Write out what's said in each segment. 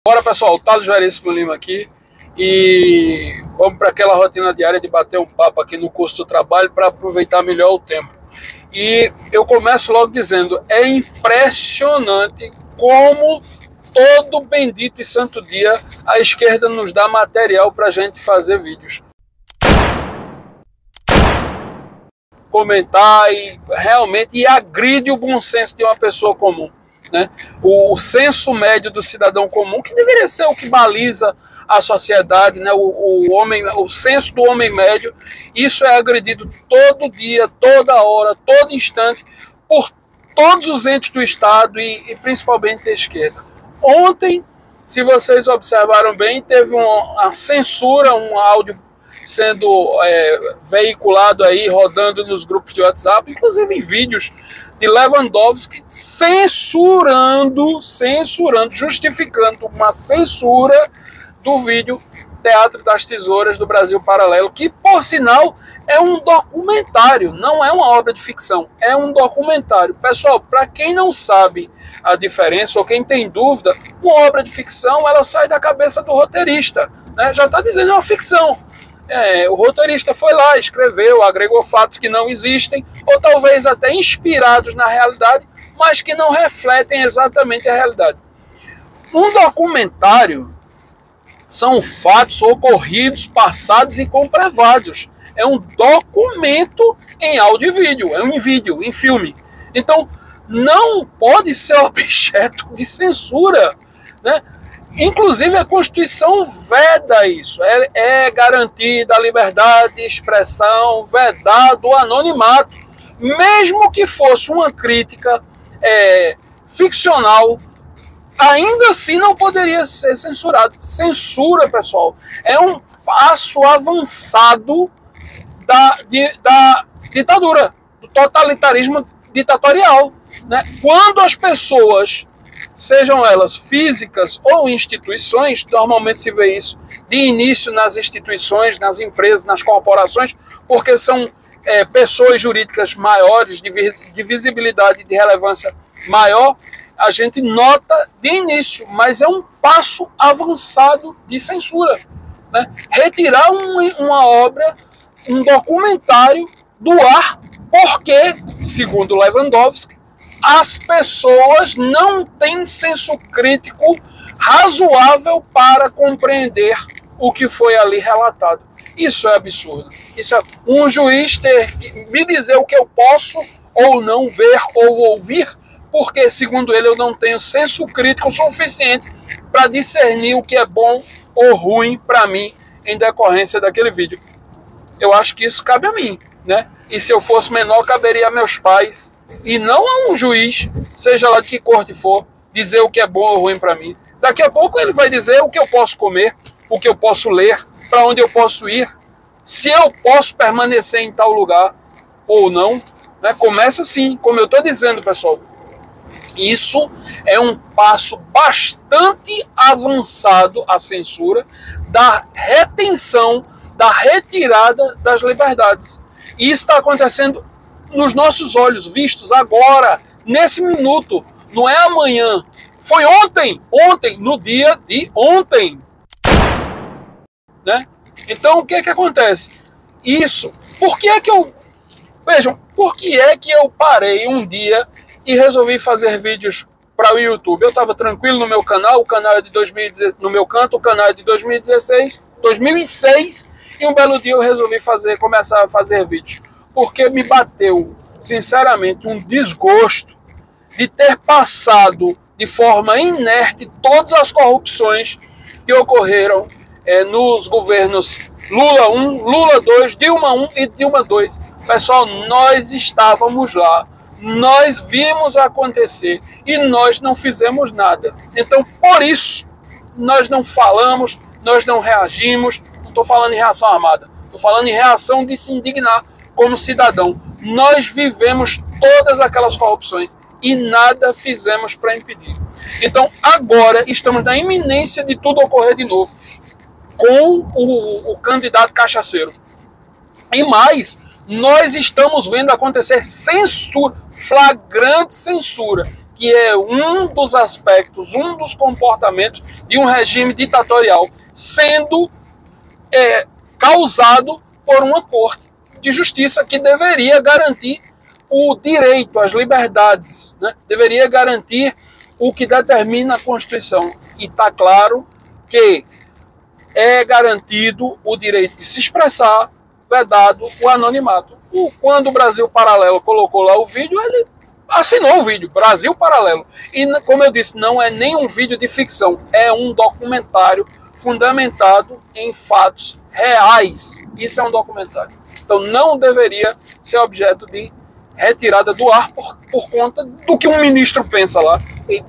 Bora, pessoal, Thales Veríssimo Lima aqui e vamos para aquela rotina diária de bater um papo aqui no curso do trabalho para aproveitar melhor o tempo. E eu começo logo dizendo, é impressionante como todo bendito e santo dia a esquerda nos dá material para a gente fazer vídeos. Comentar e realmente agride o bom senso de uma pessoa comum. Né? O senso médio do cidadão comum, que deveria ser o que baliza a sociedade, né? O senso do homem médio, isso é agredido todo dia, toda hora, todo instante, por todos os entes do Estado e principalmente a esquerda. Ontem, se vocês observaram bem, teve uma censura, um áudio sendo veiculado aí, rodando nos grupos de WhatsApp, inclusive em vídeos de Lewandowski, censurando, justificando uma censura do vídeo Teatro das Tesouras do Brasil Paralelo, que, por sinal, é um documentário, não é uma obra de ficção, é um documentário. Pessoal, para quem não sabe a diferença, ou quem tem dúvida, uma obra de ficção, ela sai da cabeça do roteirista, né? Já está dizendo, é uma ficção. O roteirista foi lá, escreveu, agregou fatos que não existem, ou talvez até inspirados na realidade, mas que não refletem exatamente a realidade. Um documentário são fatos ocorridos, passados e comprovados. É um documento em áudio e vídeo, em filme. Então, não pode ser objeto de censura, né? Inclusive a Constituição veda isso, é garantida a liberdade de expressão, vedado o anonimato, mesmo que fosse uma crítica ficcional, ainda assim não poderia ser censurado. Censura, pessoal, é um passo avançado da ditadura, do totalitarismo ditatorial, né? Quando as pessoas, sejam elas físicas ou instituições, normalmente se vê isso de início nas instituições, nas empresas, nas corporações, porque são pessoas jurídicas maiores, de visibilidade e de relevância maior, a gente nota de início, mas é um passo avançado de censura, né? Retirar uma obra, um documentário do ar, porque, segundo Lewandowski, as pessoas não têm senso crítico razoável para compreender o que foi ali relatado. Isso é absurdo. Isso é um juiz ter que me dizer o que eu posso ou não ver ou ouvir, porque, segundo ele, eu não tenho senso crítico suficiente para discernir o que é bom ou ruim para mim em decorrência daquele vídeo. Eu acho que isso cabe a mim, né? E se eu fosse menor, caberia a meus pais, e não a um juiz, seja lá de que corte for, dizer o que é bom ou ruim para mim. Daqui a pouco ele vai dizer o que eu posso comer, o que eu posso ler, para onde eu posso ir, se eu posso permanecer em tal lugar ou não, né? Começa assim, como eu estou dizendo, pessoal. Isso é um passo bastante avançado, a censura, da retenção, da retirada das liberdades. E isso está acontecendo nos nossos olhos, vistos agora, nesse minuto, não é amanhã. Foi ontem, no dia de ontem. Né? Então, o que é que acontece? Isso, vejam, por que é que eu parei um dia e resolvi fazer vídeos para o YouTube? Eu estava tranquilo no meu canal, o canal é de 2016, no meu canto, o canal é de 2016, 2006, e um belo dia eu resolvi começar a fazer vídeos, porque me bateu, sinceramente, um desgosto de ter passado de forma inerte todas as corrupções que ocorreram nos governos Lula 1, Lula 2, Dilma 1 e Dilma 2. Pessoal, nós estávamos lá, nós vimos acontecer e nós não fizemos nada. Então, por isso, nós não falamos, nós não reagimos. Não estou falando em reação armada, estou falando em reação de se indignar como cidadão. Nós vivemos todas aquelas corrupções e nada fizemos para impedir. Então, agora estamos na iminência de tudo ocorrer de novo com o candidato cachaceiro. E mais, nós estamos vendo acontecer censura, flagrante censura, que é um dos aspectos, um dos comportamentos de um regime ditatorial, sendo causado por uma corte de justiça que deveria garantir o direito às liberdades, né? Deveria garantir o que determina a Constituição. E está claro que é garantido o direito de se expressar, vedado o anonimato. Quando o Brasil Paralelo colocou lá o vídeo, ele assinou o vídeo, Brasil Paralelo. E, como eu disse, não é nem um vídeo de ficção, é um documentário fundamentado em fatos reais. Isso é um documentário. Então não deveria ser objeto de retirada do ar por conta do que um ministro pensa lá. E,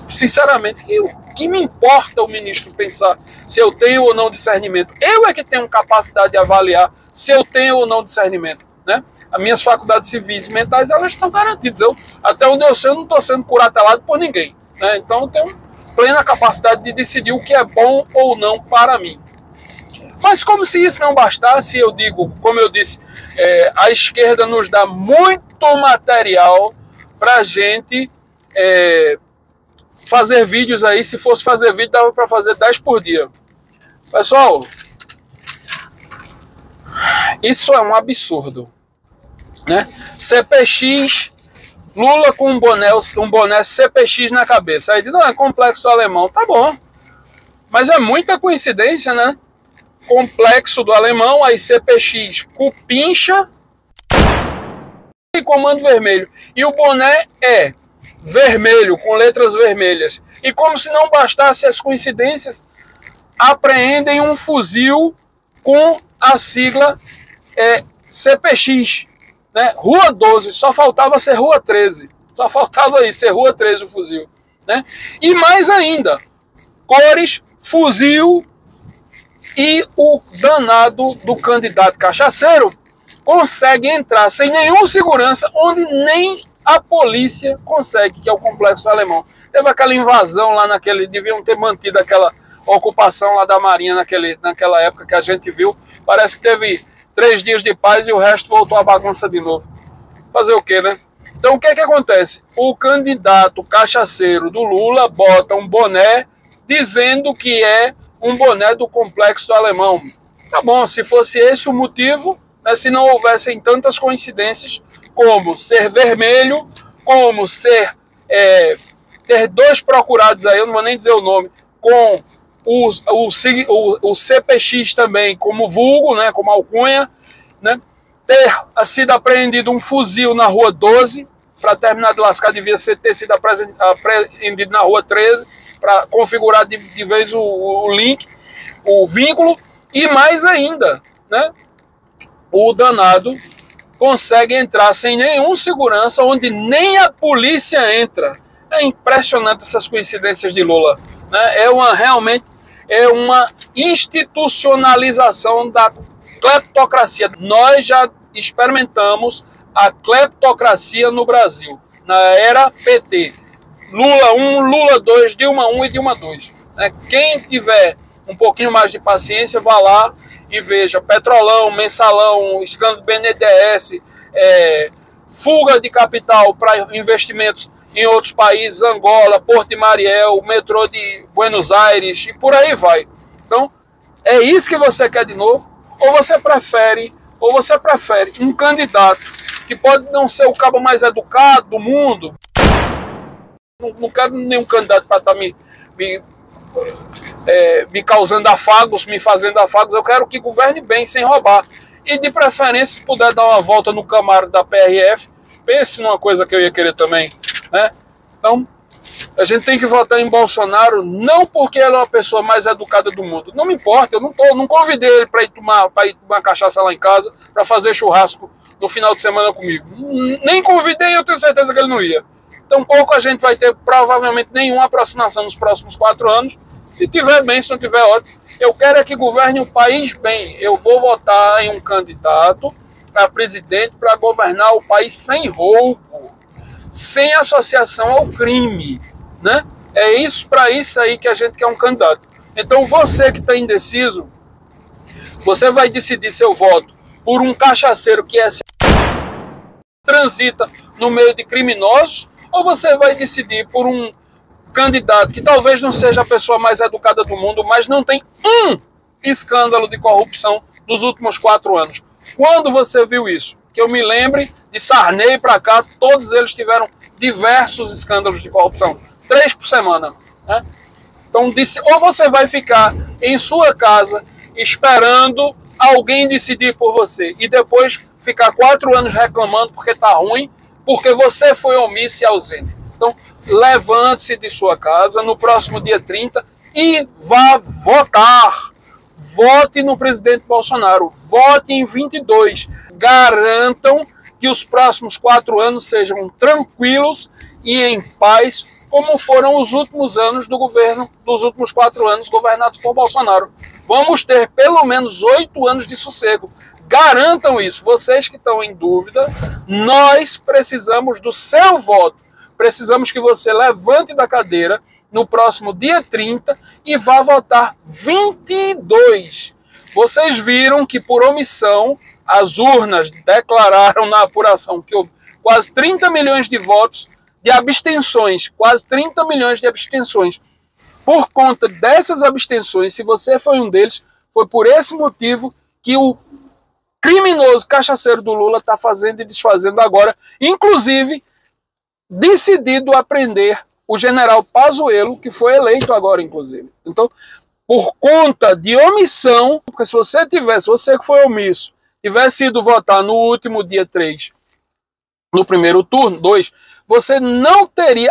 sinceramente, o que me importa o ministro pensar se eu tenho ou não discernimento? Eu é que tenho capacidade de avaliar se eu tenho ou não discernimento, né? As minhas faculdades civis e mentais, elas estão garantidas. Até onde eu sei, eu não estou sendo curatelado por ninguém, né? Então eu tenho plena capacidade de decidir o que é bom ou não para mim. Mas como se isso não bastasse, eu digo, como eu disse, a esquerda nos dá muito material para a gente fazer vídeos aí. Se fosse fazer vídeo, dava para fazer 10 por dia. Pessoal, isso é um absurdo, né? CPX, Lula com um boné CPX na cabeça. Aí diz, não, é complexo alemão. Tá bom, mas é muita coincidência, né? Complexo do alemão, aí CPX, cupincha e comando vermelho. E o boné é vermelho, com letras vermelhas. E como se não bastasse as coincidências, apreendem um fuzil com a sigla CPX, né? Rua 12, só faltava ser Rua 13. Só faltava aí ser Rua 13 o fuzil, né? E mais ainda, cores, fuzil, e o danado do candidato cachaceiro consegue entrar sem nenhuma segurança onde nem a polícia consegue, que é o complexo alemão. Teve aquela invasão lá deviam ter mantido aquela ocupação lá da Marinha naquela época que a gente viu. Parece que teve 3 dias de paz e o resto voltou à bagunça de novo. Fazer o quê, né? Então o que acontece? O candidato cachaceiro do Lula bota um boné dizendo que é um boné do complexo alemão. Tá bom, se fosse esse o motivo, né, se não houvessem tantas coincidências como ser vermelho, como ter 2 procurados aí, eu não vou nem dizer o nome, com o CPX também como vulgo, né, como alcunha, né, ter sido apreendido um fuzil na Rua 12, para terminar de lascar, devia ter sido apreendido na Rua 13, para configurar de vez o link, o vínculo, e mais ainda, né, o danado consegue entrar sem nenhuma segurança, onde nem a polícia entra. É impressionante essas coincidências de Lula, né? Realmente é uma institucionalização da cleptocracia. Nós já experimentamos a cleptocracia no Brasil, na era PT. Lula 1, Lula 2, Dilma 1 e Dilma 2. Quem tiver um pouquinho mais de paciência, vá lá e veja Petrolão, Mensalão, escândalo do BNDES, fuga de capital para investimentos em outros países, Angola, Porto de Mariel, metrô de Buenos Aires e por aí vai. Então, é isso que você quer de novo? Ou você prefere um candidato que pode não ser o cabo mais educado do mundo? Não quero nenhum candidato para estar me causando afagos, me fazendo afagos. Eu quero que governe bem, sem roubar. E de preferência, se puder dar uma volta no Camaro da PRF, pense numa coisa que eu ia querer também, né? Então, a gente tem que votar em Bolsonaro, não porque ele é uma pessoa mais educada do mundo. Não me importa, eu não convidei ele para ir tomar cachaça lá em casa, para fazer churrasco no final de semana comigo. Nem convidei, eu tenho certeza que ele não ia. Então pouco a gente vai ter provavelmente nenhuma aproximação nos próximos 4 anos. Se tiver bem, se não tiver, ótimo. Eu quero é que governe o país bem. Eu vou votar em um candidato a presidente para governar o país sem roubo, sem associação ao crime, né? É isso, para isso aí que a gente quer um candidato. Então você que está indeciso, você vai decidir seu voto por um cachaceiro que transita no meio de criminosos, ou você vai decidir por um candidato que talvez não seja a pessoa mais educada do mundo, mas não tem um escândalo de corrupção nos últimos 4 anos. Quando você viu isso? Que eu me lembre, de Sarney para cá, todos eles tiveram diversos escândalos de corrupção. 3 por semana. Né? Então, ou você vai ficar em sua casa esperando alguém decidir por você e depois ficar 4 anos reclamando porque está ruim, porque você foi omisso e ausente. Então, levante-se de sua casa no próximo dia 30 e vá votar. Vote no presidente Bolsonaro. Vote em 22. Garantam que os próximos 4 anos sejam tranquilos e em paz, como foram os últimos anos do governo, dos últimos 4 anos governados por Bolsonaro. Vamos ter pelo menos 8 anos de sossego. Garantam isso. Vocês que estão em dúvida, nós precisamos do seu voto. Precisamos que você levante da cadeira no próximo dia 30 e vá votar 22. Vocês viram que por omissão as urnas declararam na apuração que houve quase 30 milhões de votos de abstenções, quase 30 milhões de abstenções. Por conta dessas abstenções, se você foi um deles, foi por esse motivo que o criminoso cachaceiro do Lula está fazendo e desfazendo agora, inclusive decidido a prender o general Pazuello, que foi eleito agora, inclusive. Então, por conta de omissão, porque se você que foi omisso, tivesse ido votar no último dia 3, no primeiro turno, 2,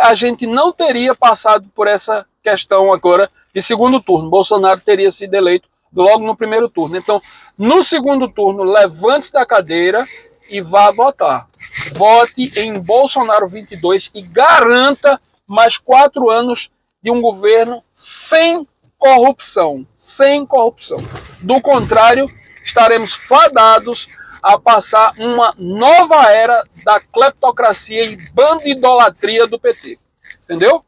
a gente não teria passado por essa questão agora de segundo turno. Bolsonaro teria sido eleito logo no primeiro turno. Então, no segundo turno, levante-se da cadeira e vá votar. Vote em Bolsonaro 22 e garanta mais 4 anos de um governo sem corrupção. Sem corrupção. Do contrário, estaremos fadados a passar uma nova era da cleptocracia e bandidolatria do PT. Entendeu?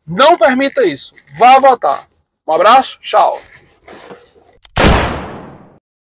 Não permita isso. Vá votar. Um abraço, tchau.